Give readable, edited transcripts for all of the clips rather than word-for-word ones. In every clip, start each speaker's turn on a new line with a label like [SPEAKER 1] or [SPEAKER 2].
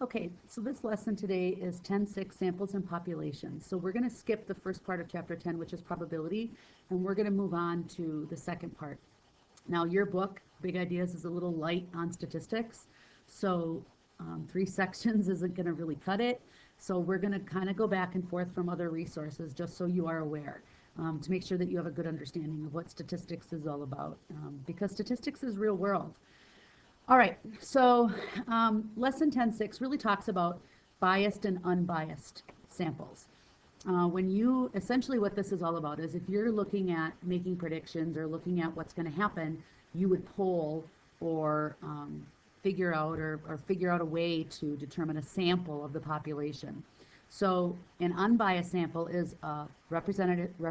[SPEAKER 1] Okay, so this lesson today is 10.6 samples and populations. So we're going to skip the first part of chapter 10, which is probability, and we're going to move on to the second part. Now, your book, Big Ideas, is a little light on statistics, so 3 sections isn't going to really cut it. So we're going to kind of go back and forth from other resources just so you are aware, to make sure that you have a good understanding of what statistics is all about, because statistics is real world. All right, so lesson 10.6 really talks about biased and unbiased samples. Essentially what this is all about is if you're looking at making predictions or looking at what's going to happen, you would poll or figure out a way to determine a sample of the population. So an unbiased sample is a representation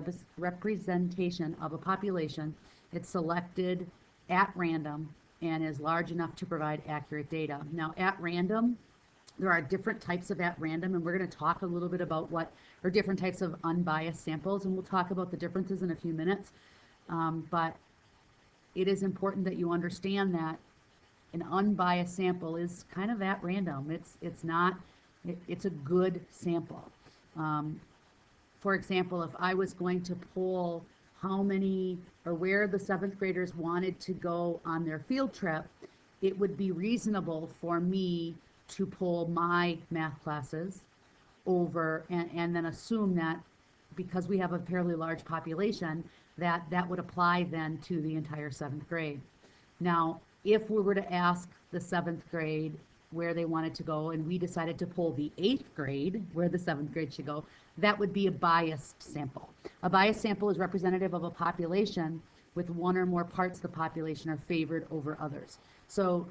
[SPEAKER 1] of a population. It's selected at random and is large enough to provide accurate data. Now, at random, there are different types of at random, and we're going to talk a little bit about what are different types of unbiased samples, and we'll talk about the differences in a few minutes. But it is important that you understand that an unbiased sample is kind of at random. It's a good sample. For example, if I was going to poll how many or where the 7th graders wanted to go on their field trip, it would be reasonable for me to poll my math classes over and then assume that because we have a fairly large population, that would apply then to the entire 7th grade. Now, if we were to ask the 7th grade where they wanted to go and we decided to poll the 8th grade where the 7th grade should go, that would be a biased sample. A biased sample is representative of a population with one or more parts of the population are favored over others. So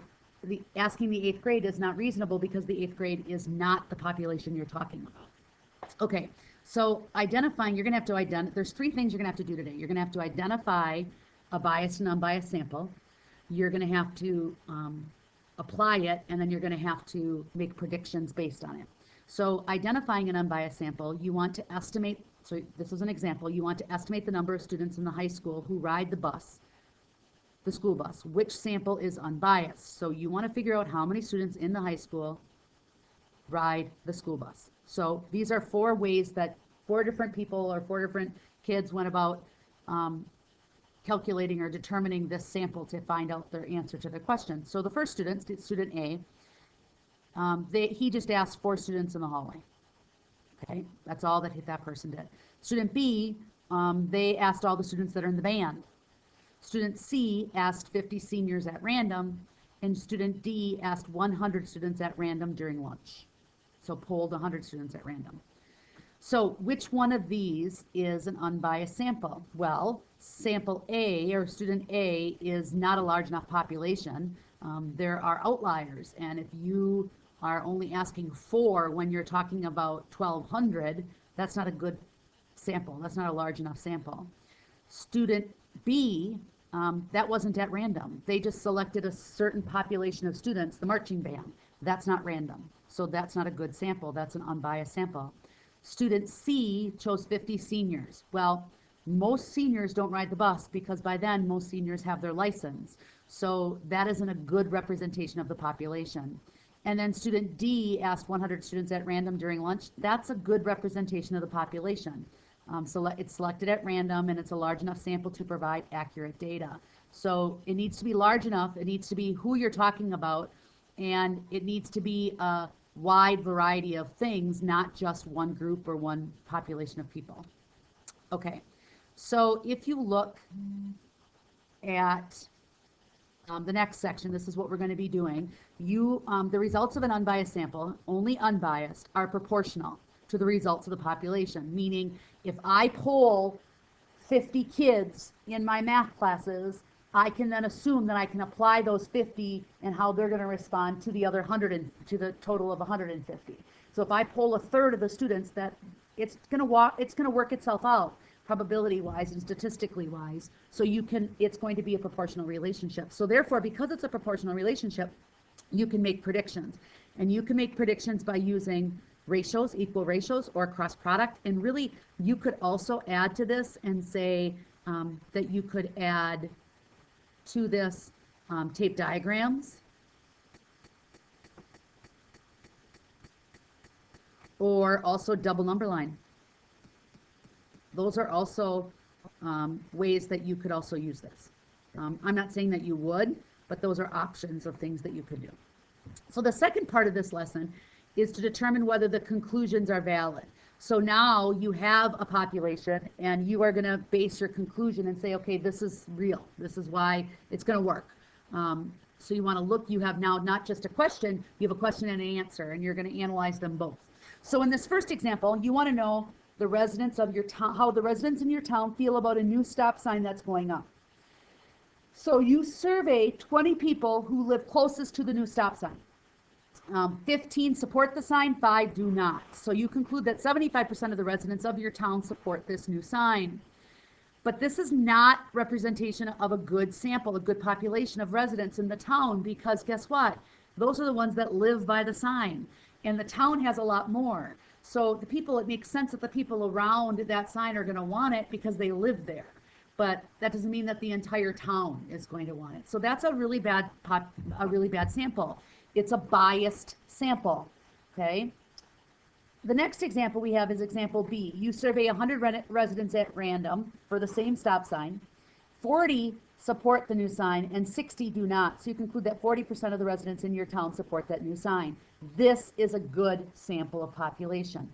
[SPEAKER 1] asking the 8th grade is not reasonable because the 8th grade is not the population you're talking about. Okay, so you're going to have to identify, there's 3 things you're going to have to do today. You're going to have to identify a biased and unbiased sample. You're going to have to apply it, and then you're going to have to make predictions based on it. So identifying an unbiased sample, you want to estimate, so this is an example, you want to estimate the number of students in the high school who ride the school bus. Which sample is unbiased? So you want to figure out how many students in the high school ride the school bus. So these are 4 ways that 4 different people or 4 different kids went about calculating or determining this sample to find out their answer to the question. So the first student A, he just asked 4 students in the hallway. Okay, that's all that person did. Student B, they asked all the students that are in the band. Student C asked 50 seniors at random, and student D asked 100 students at random during lunch. So polled 100 students at random. So which one of these is an unbiased sample? Well, sample A or student A is not a large enough population. There are outliers, and if you are only asking 4 when you're talking about 1,200, that's not a good sample. That's not a large enough sample. Student B, that wasn't at random. They just selected a certain population of students, the marching band. That's not random. So that's not a good sample. That's an unbiased sample. Student C chose 50 seniors. Well, most seniors don't ride the bus because by then most seniors have their license. So that isn't a good representation of the population. And then student D asked 100 students at random during lunch. That's a good representation of the population. So it's selected at random and it's a large enough sample to provide accurate data. So it needs to be large enough, it needs to be who you're talking about, and it needs to be a wide variety of things, not just one group or one population of people. Okay, so if you look at the next section, this is what we're going to be doing. The results of an unbiased sample, only unbiased, are proportional to the results of the population. Meaning, if I poll 50 kids in my math classes, I can then assume that I can apply those 50 and how they're going to respond to the other 100 to the total of 150. So if I poll a third of the students, that it's going to work itself out probability-wise and statistically-wise. So it's going to be a proportional relationship. So therefore, because it's a proportional relationship, you can make predictions. And you can make predictions by using ratios, equal ratios, or cross product. And really, you could also add to this and say that you could add to this tape diagrams or also double number line. Those are also ways that you could also use this. I'm not saying that you would, but those are options of things that you could do. So the second part of this lesson is to determine whether the conclusions are valid. So now you have a population and you are going to base your conclusion and say, okay, this is real. This is why it's going to work. So you want to look, you have now not just a question, you have a question and an answer, and you're going to analyze them both. So in this first example, you want to know the residents of your town, how the residents in your town feel about a new stop sign that's going up. So you survey 20 people who live closest to the new stop sign. 15 support the sign, 5 do not. So you conclude that 75% of the residents of your town support this new sign. But this is not representation of a good sample, a good population of residents in the town, because guess what? Those are the ones that live by the sign, and the town has a lot more. So the people, it makes sense that the people around that sign are going to want it because they live there. But that doesn't mean that the entire town is going to want it. So that's a really bad sample. It's a biased sample, okay? The next example we have is example B. You survey 100 residents at random for the same stop sign. 40 support the new sign and 60 do not. So you conclude that 40% of the residents in your town support that new sign. This is a good sample of population.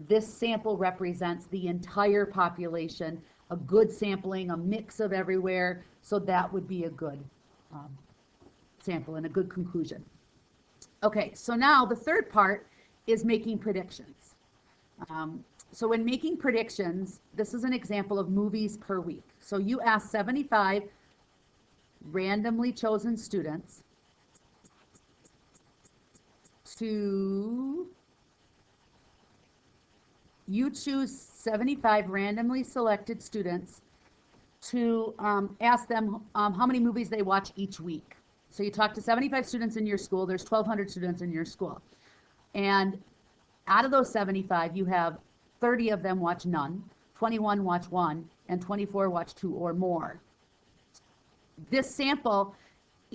[SPEAKER 1] This sample represents the entire population, a good sampling, a mix of everywhere. So that would be a good sample and a good conclusion. Okay, so now the third part is making predictions. So when making predictions, this is an example of movies per week. So you ask 75 randomly chosen students you choose 75 randomly selected students to ask them how many movies they watch each week. So you talk to 75 students in your school. There's 1,200 students in your school. And out of those 75, you have 30 of them watch none, 21 watch one, and 24 watch two or more. This sample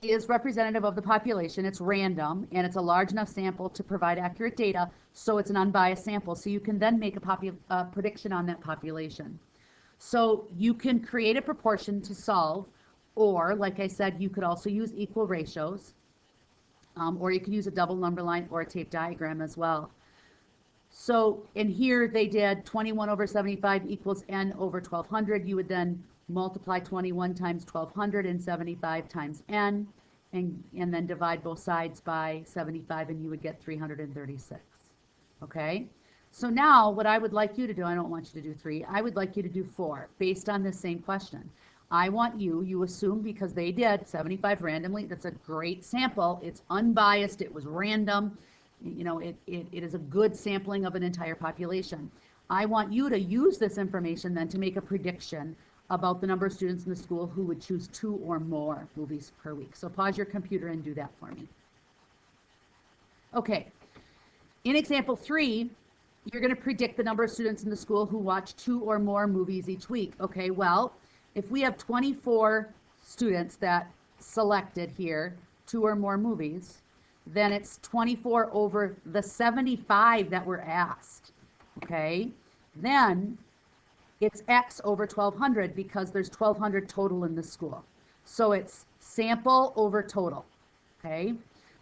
[SPEAKER 1] is representative of the population. It's random, and it's a large enough sample to provide accurate data, so it's an unbiased sample. So you can then make a prediction on that population. So you can create a proportion to solve, or like I said, you could also use equal ratios, or you could use a double number line or a tape diagram as well. So in here they did 21 over 75 equals n over 1,200. You would then multiply 21 times 1,200 and 75 times n, and then divide both sides by 75, and you would get 336. Okay? So now what I would like you to do, I don't want you to do 3, I would like you to do 4 based on this same question. I want you assume, because they did 75 randomly, that's a great sample, it's unbiased, it was random, you know, it is a good sampling of an entire population. I want you to use this information then to make a prediction about the number of students in the school who would choose 2 or more movies per week. So pause your computer and do that for me. Okay, in example 3, you're going to predict the number of students in the school who watch 2 or more movies each week. Okay, well, if we have 24 students that selected here 2 or more movies, then it's 24 over the 75 that were asked. Okay, then it's X over 1,200 because there's 1,200 total in the school. So it's sample over total. Okay,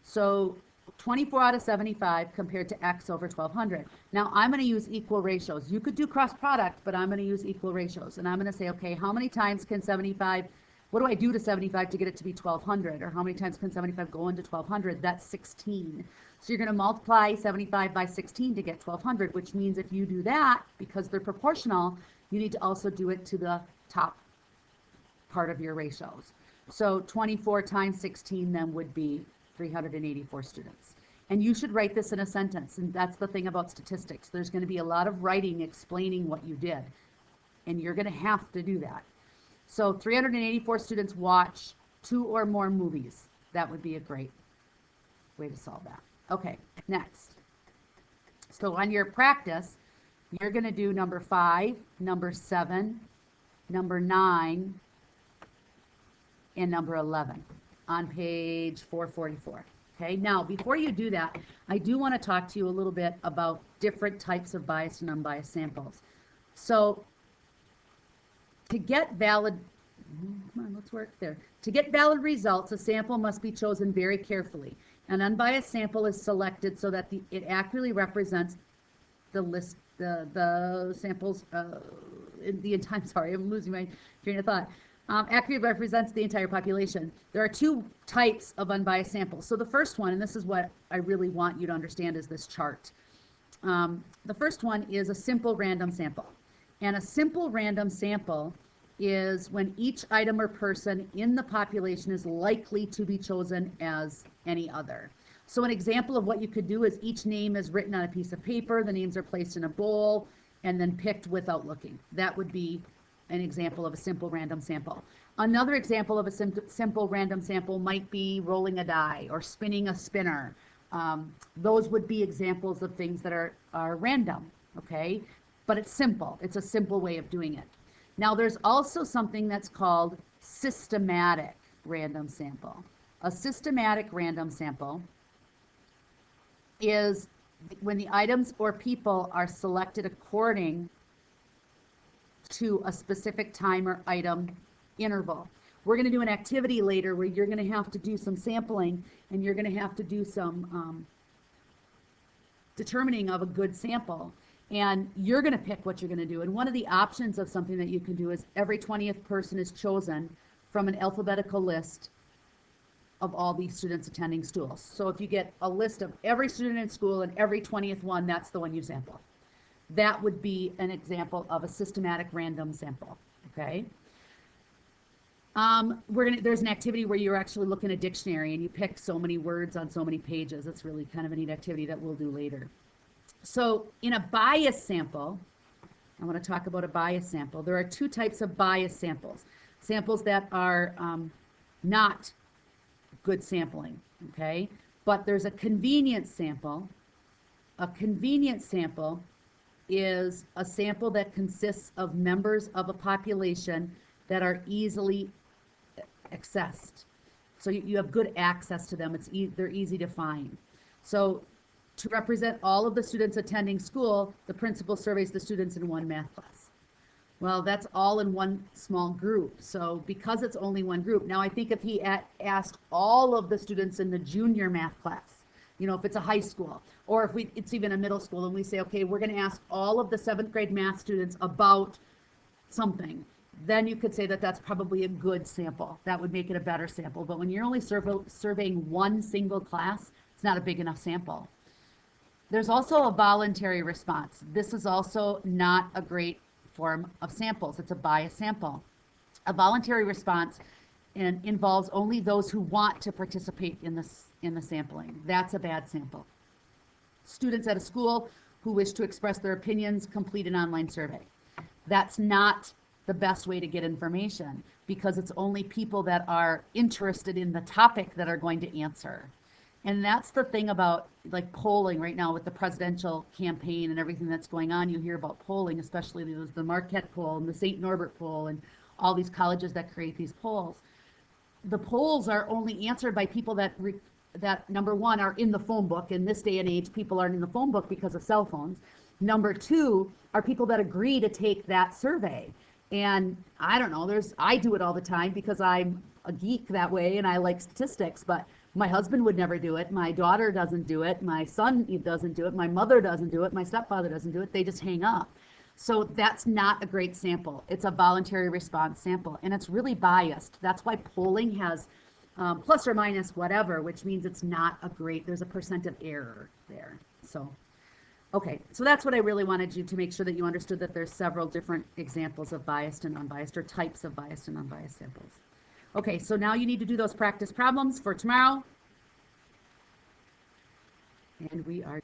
[SPEAKER 1] so 24 out of 75 compared to X over 1,200. Now I'm going to use equal ratios. You could do cross product, but I'm going to use equal ratios. And I'm going to say, okay, how many times can 75, what do I do to 75 to get it to be 1,200? Or how many times can 75 go into 1,200? That's 16. So you're going to multiply 75 by 16 to get 1,200, which means if you do that, because they're proportional, you need to also do it to the top part of your ratios. So 24 times 16 then would be 384 students. And you should write this in a sentence. And that's the thing about statistics. There's going to be a lot of writing explaining what you did. And you're going to have to do that. So 384 students watch 2 or more movies. That would be a great way to solve that. Okay, next. So on your practice, you're going to do number 5, number 7, number 9, and number 11 on page 444. Okay, now before you do that, I do want to talk to you a little bit about different types of biased and unbiased samples. So to get valid, come on, let's work there. To get valid results, a sample must be chosen very carefully. An unbiased sample is selected so that it accurately represents the list, the samples, the entire, sorry, I'm losing my train of thought. Accurately represents the entire population. There are two types of unbiased samples. So the first one, and this is what I really want you to understand, is this chart. The first one is a simple random sample. And a simple random sample is when each item or person in the population is likely to be chosen as any other. So an example of what you could do is each name is written on a piece of paper, the names are placed in a bowl, and then picked without looking. That would be an example of a simple random sample. Another example of a simple random sample might be rolling a die or spinning a spinner. Those would be examples of things that are random, okay? But it's simple. It's a simple way of doing it. Now, there's also something that's called systematic random sample. A systematic random sample is when the items or people are selected according to a specific time or item interval. We're going to do an activity later where you're going to have to do some sampling and you're going to have to do some determining of a good sample. And you're going to pick what you're going to do. And one of the options of something that you can do is every 20th person is chosen from an alphabetical list of all these students attending schools. So if you get a list of every student in school and every 20th one, that's the one you sample. That would be an example of a systematic random sample, okay? There's an activity where you're actually looking at a dictionary and you pick so many words on so many pages. It's really kind of a neat activity that we'll do later. So in a bias sample, I want to talk about a bias sample. There are two types of bias samples. Samples that are not good sampling, okay? But there's a convenient sample. A convenient sample is a sample that consists of members of a population that are easily accessed. So you have good access to them. They're easy to find. So to represent all of the students attending school, the principal surveys the students in one math class. Well, that's all in one small group. So because it's only one group, now I think if he asked all of the students in the junior math class, you know, if it's a high school, or if it's even a middle school, and we say, okay, we're going to ask all of the 7th grade math students about something, then you could say that that's probably a good sample. That would make it a better sample. But when you're only surveying one single class, it's not a big enough sample. There's also a voluntary response. This is also not a great form of samples. It's a biased sample. A voluntary response involves only those who want to participate in the sampling. That's a bad sample. Students at a school who wish to express their opinions complete an online survey. That's not the best way to get information because it's only people that are interested in the topic that are going to answer. And that's the thing about like polling right now with the presidential campaign and everything that's going on. You hear about polling, especially the Marquette poll and the St. Norbert poll and all these colleges that create these polls. The polls are only answered by people that number one are in the phone book. In this day and age, people aren't in the phone book because of cell phones. Number two are people that agree to take that survey. And I don't know, I do it all the time because I'm a geek that way and I like statistics, but my husband would never do it. My daughter doesn't do it. My son doesn't do it. My mother doesn't do it. My stepfather doesn't do it. They just hang up. So that's not a great sample. It's a voluntary response sample, and it's really biased. That's why polling has plus or minus whatever, which means it's not a great, there's a % of error there. So, okay, so that's what I really wanted you to make sure that you understood, that there's several different examples of biased and unbiased, or types of biased and unbiased samples. Okay, so now you need to do those practice problems for tomorrow. And we are